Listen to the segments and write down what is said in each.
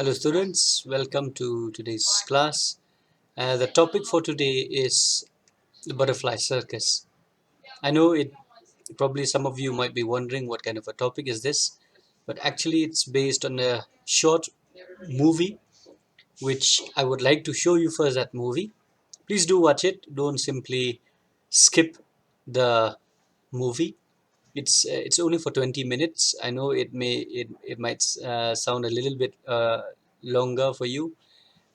Hello students, welcome to today's class. The topic for today is the Butterfly Circus. I know it probably some of you might be wondering what kind of a topic is this, but actually it's based on a short movie which I would like to show you first that movie. Please do watch it, don't simply skip the movie. It's only for 20 minutes. I know it might sound a little bit longer for you,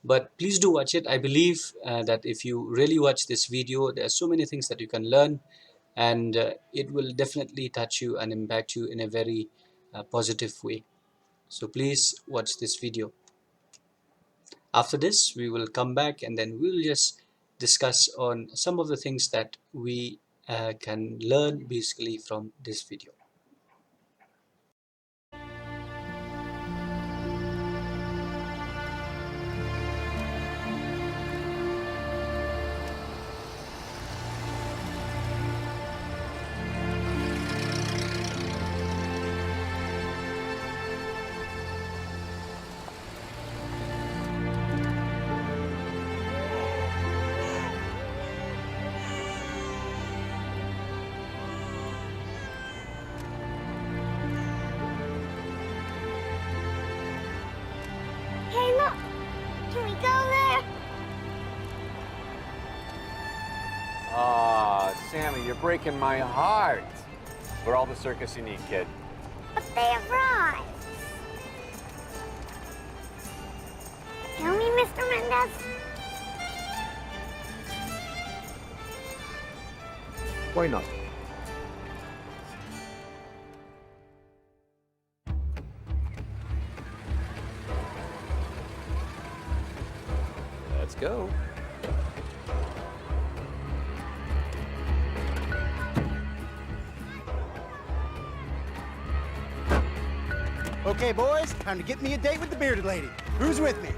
but please do watch it. I believe that if you really watch this video, there are so many things that you can learn, and it will definitely touch you and impact you in a very positive way. So please watch this video. After this we will come back and then we'll just discuss on some of the things that we can learn basically from this video. Hey, look! Can we go there? Aw, Sammy, you're breaking my heart. We're all the circus you need, kid. But they have rides. Tell me, Mr. Mendez. Why not? Let's go. Okay, boys, time to get me a date with the bearded lady. Who's with me?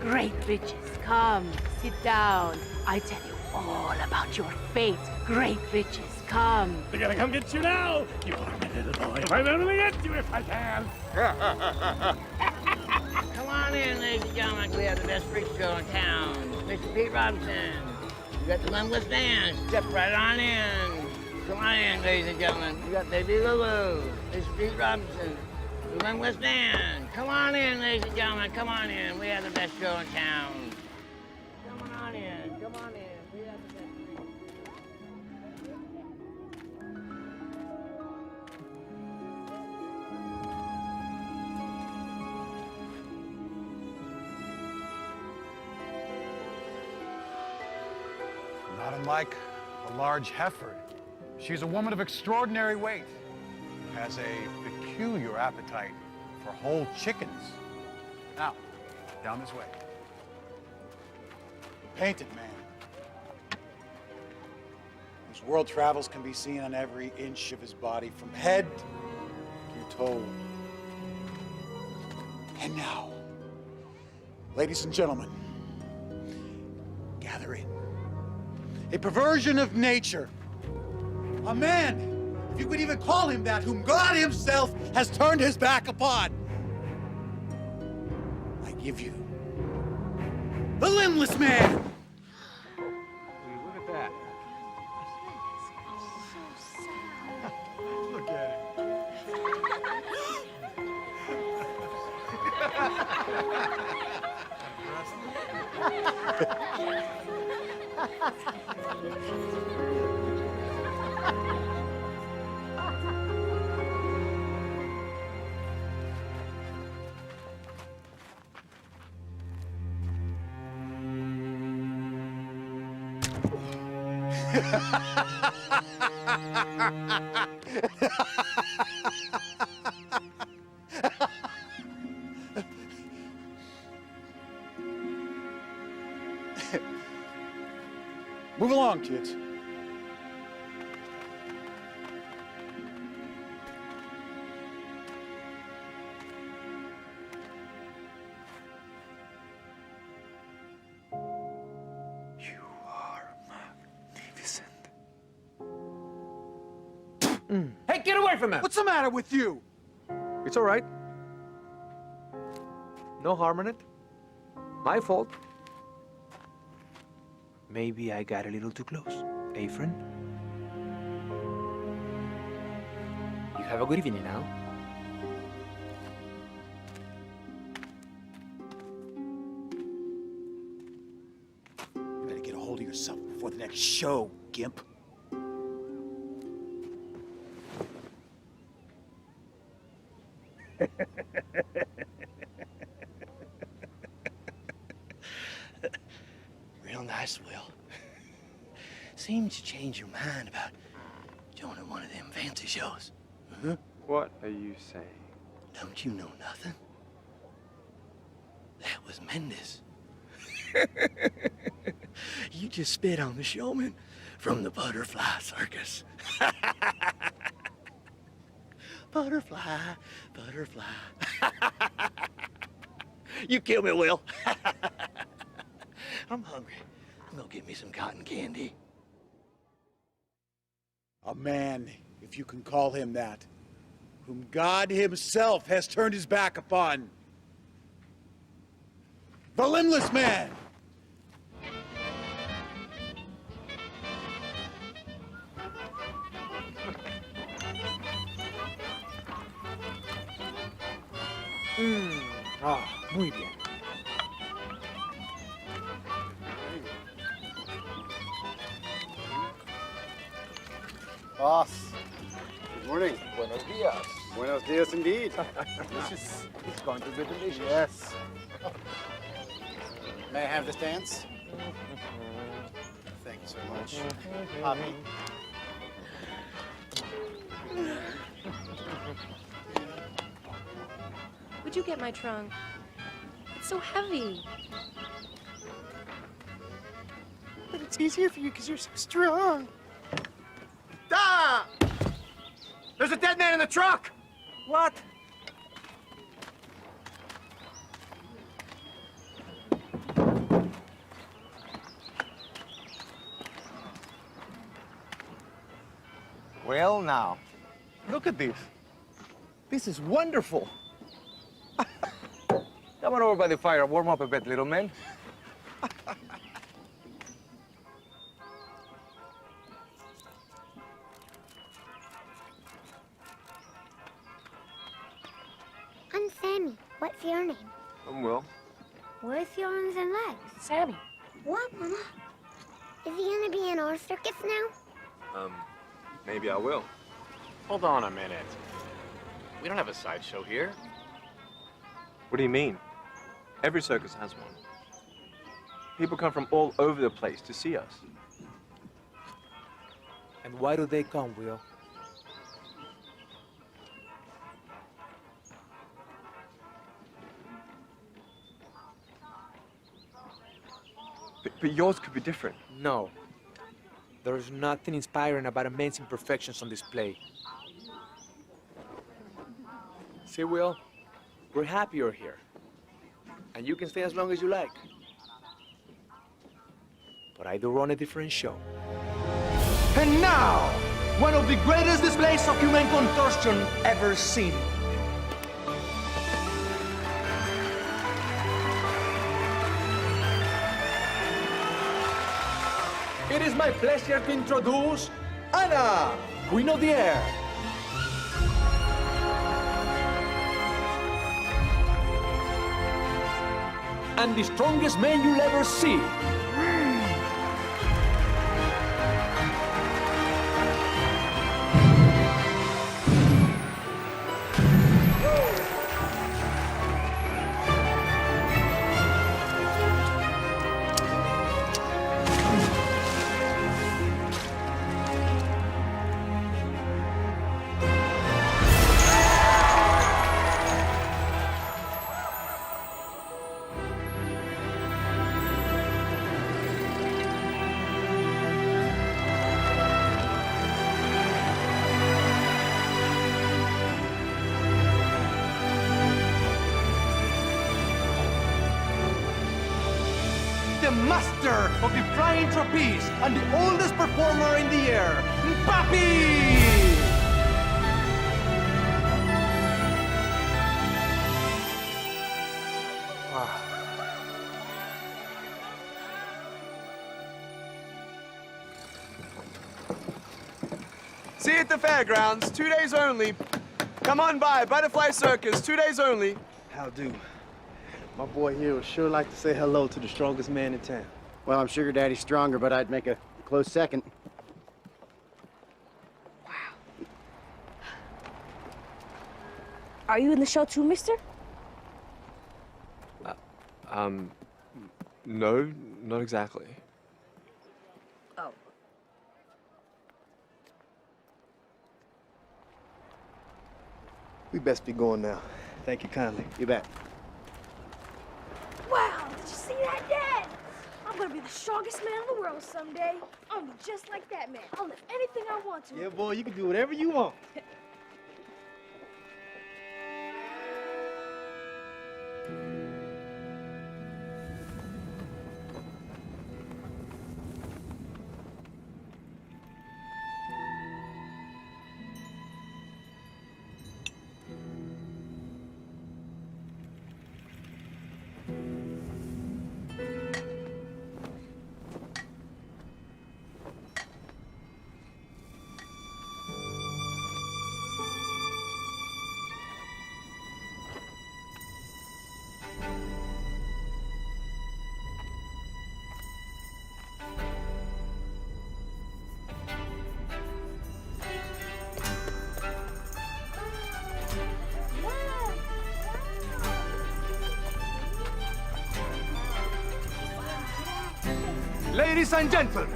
Great riches, come, sit down. I tell you all about your fate. Great riches, come. They're gonna come get you now! You are my little boy. I'm gonna get you if I can! Come on in, ladies and gentlemen. We have the best freak show in town. Mr. Pete Robinson. You got the limitless dance. Step right on in. Come on in, ladies and gentlemen. You got Baby Lulu. Mr. Pete Robinson. The limitless dance. Come on in, ladies and gentlemen. Come on in. We have the best show in town. Come on in. Come on in. We have the best freak. Not unlike a large heifer. She's a woman of extraordinary weight, has a peculiar appetite for whole chickens. Now, down this way. The painted man, whose world travels can be seen on every inch of his body, from head to toe. And now, ladies and gentlemen, gather in. A perversion of nature. A man, if you could even call him that, whom God himself has turned his back upon. I give you the limbless man. Look at that. Look at him. Move along, kids. You are Hey, get away from him! What's the matter with you? It's all right. No harm in it. My fault. Maybe I got a little too close. Eh, friend? You have a good evening now. You better get a hold of yourself before the next show, gimp. Real nice, Will. Seems you changed your mind about joining one of them fancy shows. Huh? What are you saying? Don't you know nothing? That was Mendes. You just spit on the showman from the Butterfly Circus. Butterfly, butterfly. You kill me, Will. I'm hungry. I'm gonna get me some cotton candy. A man, if you can call him that, whom God himself has turned his back upon. The limbless man! Muy bien. Boss, good morning. Buenos dias. Buenos dias indeed. Delicious. It's going to be delicious. Yes. May I have this dance? Thank you so much. Poppy. Would you get my trunk? It's so heavy. But it's easier for you because you're so strong. Ah! There's a dead man in the truck! What? Well, now, look at this. This is wonderful. Come on over by the fire, warm up a bit, little man. I'm Sammy. What's your name? I'm Will. Where's your arms and legs? Sammy. What, Mama? Is he gonna be in our circus now? Maybe I will. Hold on a minute. We don't have a sideshow here. What do you mean? Every circus has one. People come from all over the place to see us. And why do they come, Will? But yours could be different. No. There's nothing inspiring about immense imperfections on display. See, Will? We're happy you're here. And you can stay as long as you like. But I do run a different show. And now, one of the greatest displays of human contortion ever seen. It is my pleasure to introduce Anna, Queen of the Air. And the strongest man you'll ever see. The master of the flying trapeze and the oldest performer in the air, Papi! See you at the fairgrounds, 2 days only. Come on by, Butterfly Circus, 2 days only. How do? My boy here would sure like to say hello to the strongest man in town. Well, I'm Sugar Daddy's stronger, but I'd make a close second. Are you in the show too, mister? No, not exactly. Oh. We best be going now. Thank you kindly. You bet. Wow, did you see that, Dad? I'm gonna be the strongest man in the world someday. I'm gonna be just like that man. I'll lift anything I want to. Yeah, boy, you can do whatever you want. Ladies and gentlemen,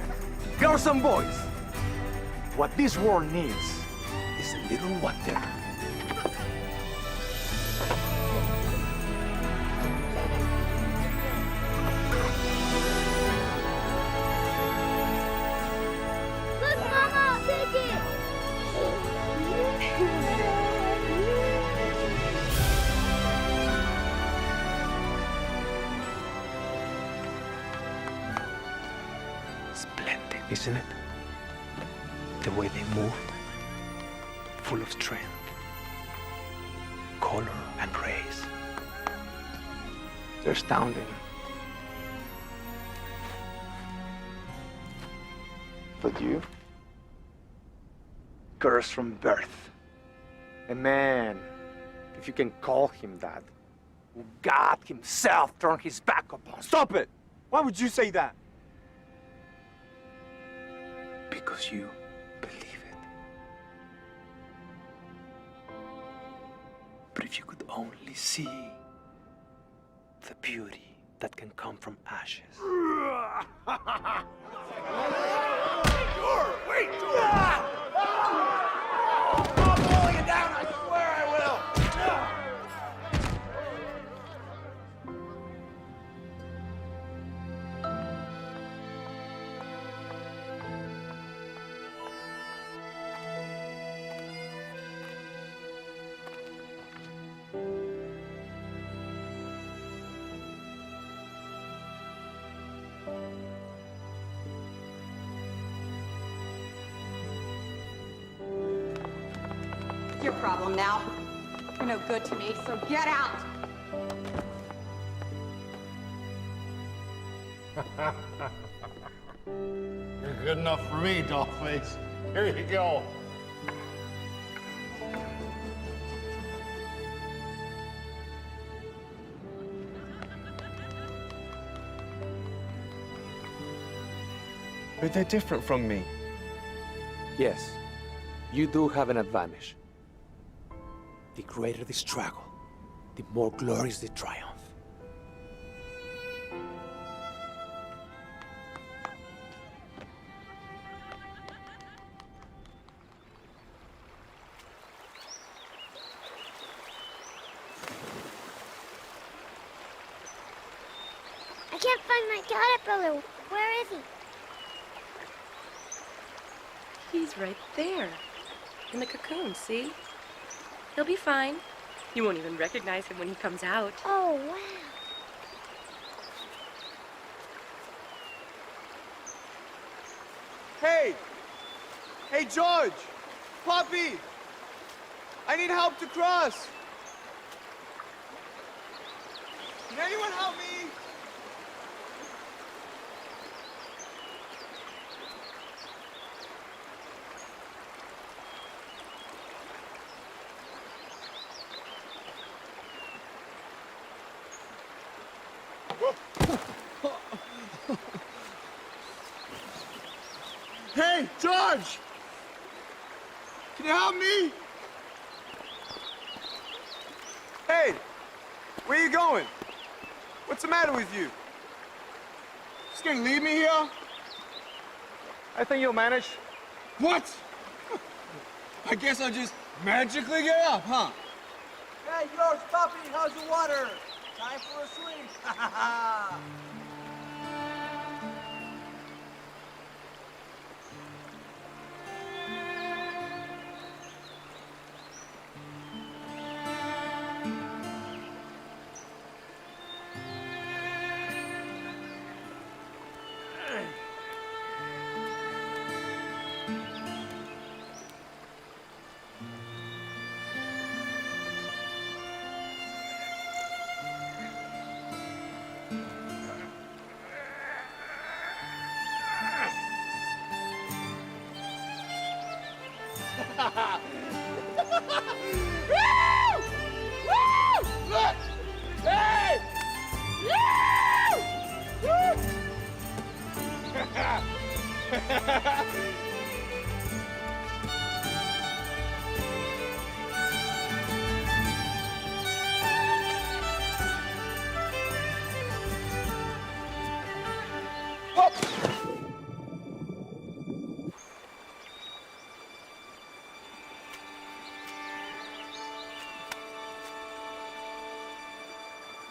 girls and boys, what this world needs is a little wonder. Look, Mama, I'll take it. Splendid, isn't it? The way they move, full of strength, color, and grace. They're astounding. But you? Cursed from birth. A man, if you can call him that, who God himself turned his back upon. Stop it! Why would you say that? Because you believe it. But if you could only see the beauty that can come from ashes. Wait! I'm pulling it down, I swear I will! Your problem now. You're no good to me, so get out. You're good enough for me, Dollface. Here you go. But they're different from me. Yes, you do have an advantage. The greater the struggle, the more glorious the triumph. I can't find my caterpillar. Where is he? He's right there. In the cocoon, see? He'll be fine. You won't even recognize him when he comes out. Oh, wow. Hey! Hey, George! Poppy! I need help to cross! Can anyone help me? Hey, George! Can you help me? Hey, where you going? What's the matter with you? Just gonna leave me here? I think you'll manage. What? I guess I'll just magically get up, huh? Hey, George, puppy, how's the water? Time for a swim. Look! Hey!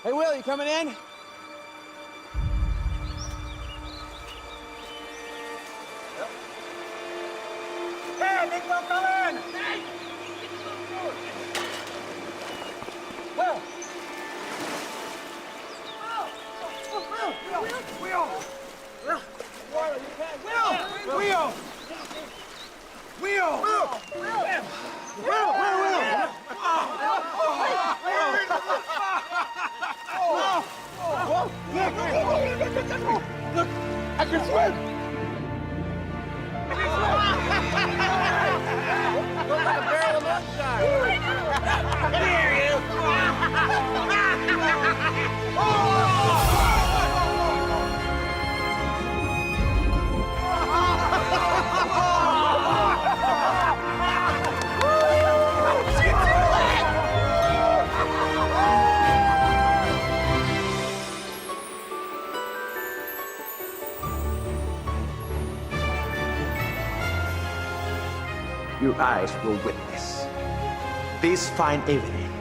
Hey, Will, you coming in? Hey, Nico, come in! Will! Will! Look, I can swim! Look like a barrel of moonshine! Come here, you! Your eyes will witness this fine evening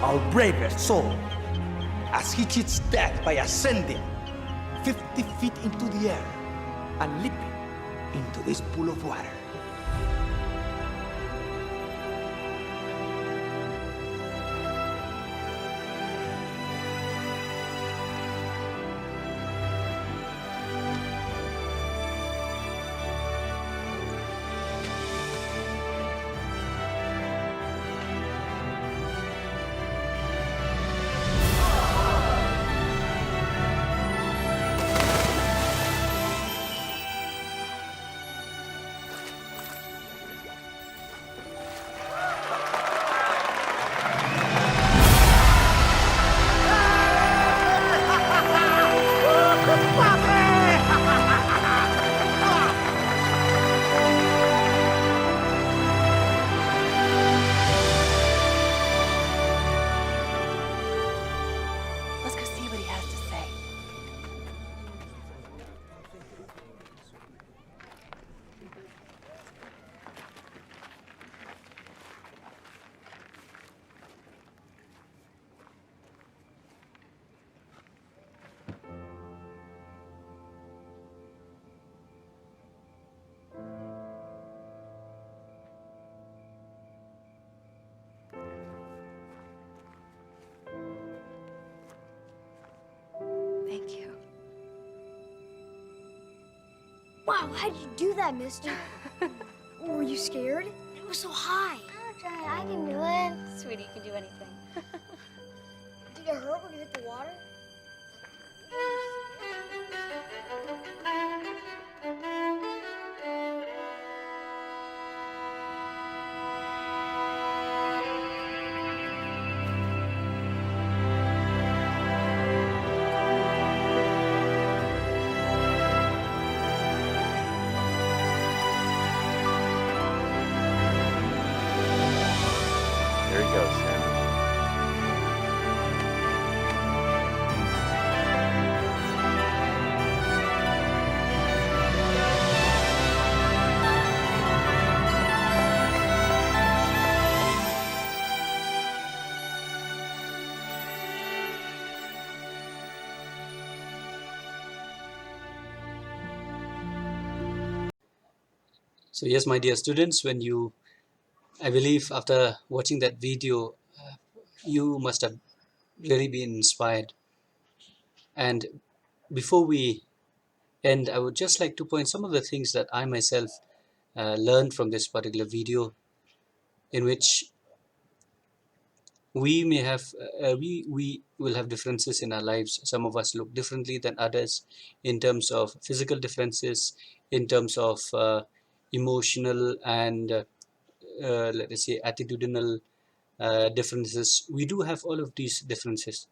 our bravest soul as he cheats death by ascending 50 feet into the air and leaping into this pool of water. Let's go see what he has to say. Thank you. Wow, how'd you do that, mister? Were you scared? It was so high. I'll try. I can do it. Sweetie, you can do anything. Did it hurt when you hit the water? So yes, my dear students, I believe after watching that video, you must have really been inspired. And before we end, I would just like to point some of the things that I myself learned from this particular video, in which we may have we will have differences in our lives. Some of us look differently than others, in terms of physical differences, in terms of emotional and let us say attitudinal differences. We do have all of these differences,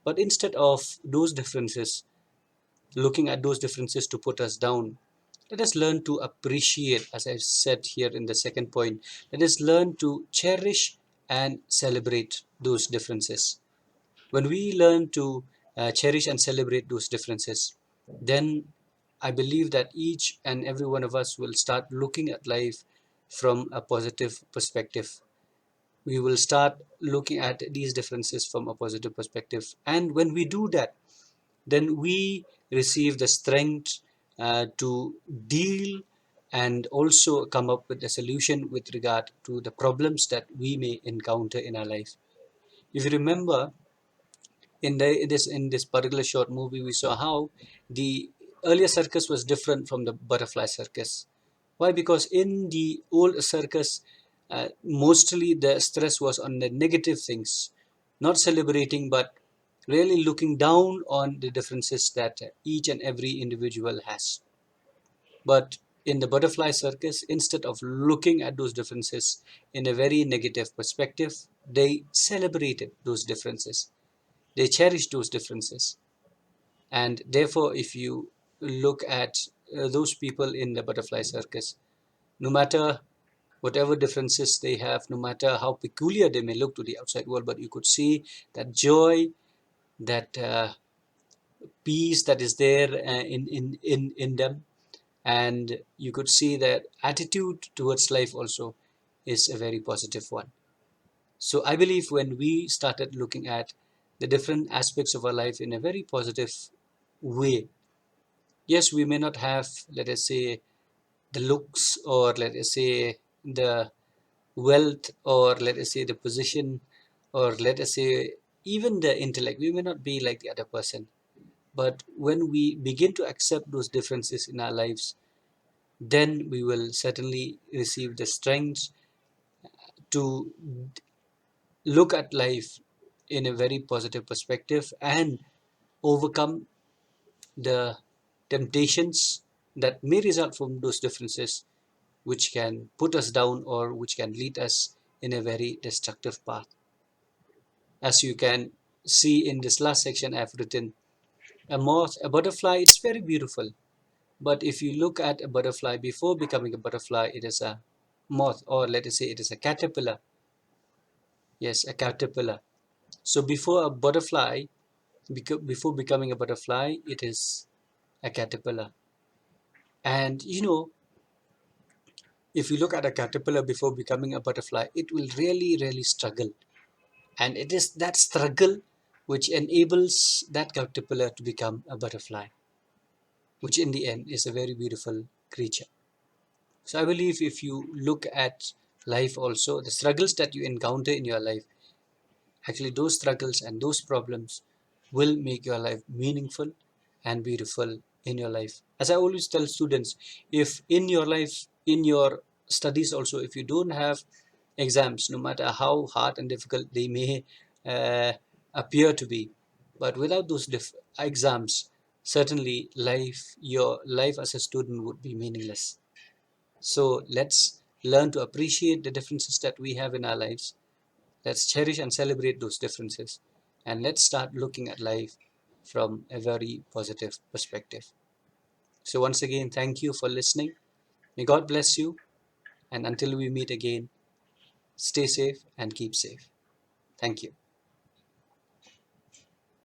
but instead of those differences, looking at those differences to put us down, let us learn to appreciate, as I said here in the second point, let us learn to cherish and celebrate those differences. When we learn to cherish and celebrate those differences, then I believe that each and every one of us will start looking at life from a positive perspective. We will start looking at these differences from a positive perspective. And when we do that, then we receive the strength to deal and also come up with a solution with regard to the problems that we may encounter in our life. If you remember, in this particular short movie, we saw how the earlier circus was different from the butterfly circus. Why? Because in the old circus, mostly the stress was on the negative things, not celebrating, but really looking down on the differences that each and every individual has. But in the butterfly circus, instead of looking at those differences in a very negative perspective, they celebrated those differences. They cherished those differences. And therefore, if you look at those people in the butterfly circus, no matter whatever differences they have, no matter how peculiar they may look to the outside world, but you could see that joy, that peace that is there in them, and you could see that attitude towards life also is a very positive one. So I believe when we started looking at the different aspects of our life in a very positive way, yes, we may not have, let us say, the looks, or let us say the wealth, or let us say the position, or let us say even the intellect. We may not be like the other person, but when we begin to accept those differences in our lives, then we will certainly receive the strength to look at life in a very positive perspective and overcome the temptations that may result from those differences, which can put us down or which can lead us in a very destructive path. As you can see in this last section, I've written a moth, a butterfly. It's very beautiful, but if you look at a butterfly before becoming a butterfly, it is a moth, or let us say it is a caterpillar. Yes, a caterpillar. So before a butterfly, before becoming a butterfly, it is a caterpillar. And if you look at a caterpillar before becoming a butterfly, it will really, really struggle. And it is that struggle which enables that caterpillar to become a butterfly, which in the end is a very beautiful creature. So I believe if you look at life also, the struggles that you encounter in your life, actually those struggles and those problems will make your life meaningful and beautiful in your life. As I always tell students, if in your life, in your studies also, if you don't have exams, no matter how hard and difficult they may uh, appear to be, but without those exams, certainly your life as a student would be meaningless. So let's learn to appreciate the differences that we have in our lives. Let's cherish and celebrate those differences. And let's start looking at life from a very positive perspective. So once again, thank you for listening. May God bless you. And until we meet again, stay safe and keep safe. Thank you.